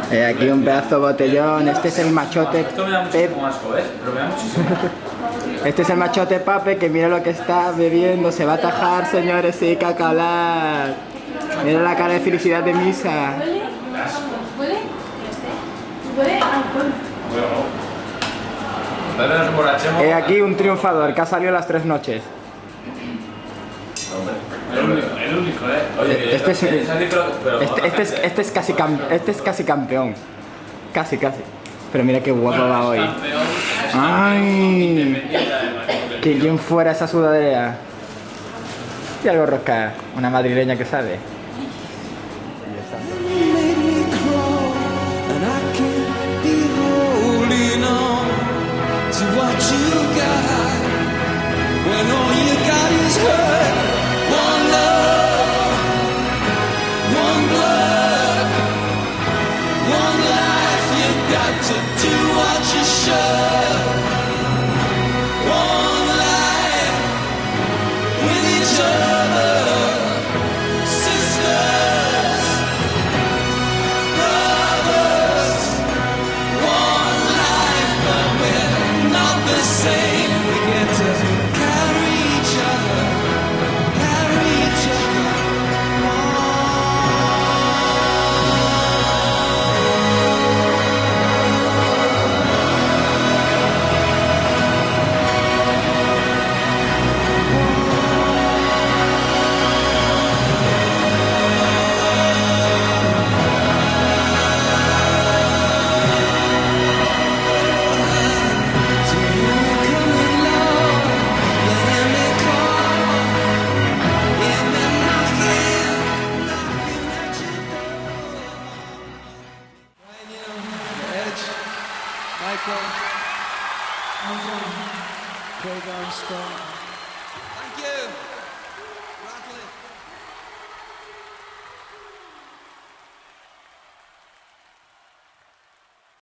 Aquí un pedazo de botellón. Este es el machote. Esto me da muchísimo asco, ¿ves? Pero me da muchísimo asco. Este es el machote Pape, que mira lo que está bebiendo. Se va a atajar, señores, sí, cacaolat. Mira la cara de felicidad de Misa. ¿Huele? ¿Huele? Dale, nos emborrachemos. Aquí un triunfador que ha salido las 3 noches. El único, ¿eh? Oye, Este es pero casi campeón. Casi. Pero mira qué guapo va hoy. ¡Ay! ¿Quién fuera esa sudadera? Y algo rosca, una madrileña que sabe. Michael, Craig Armstrong.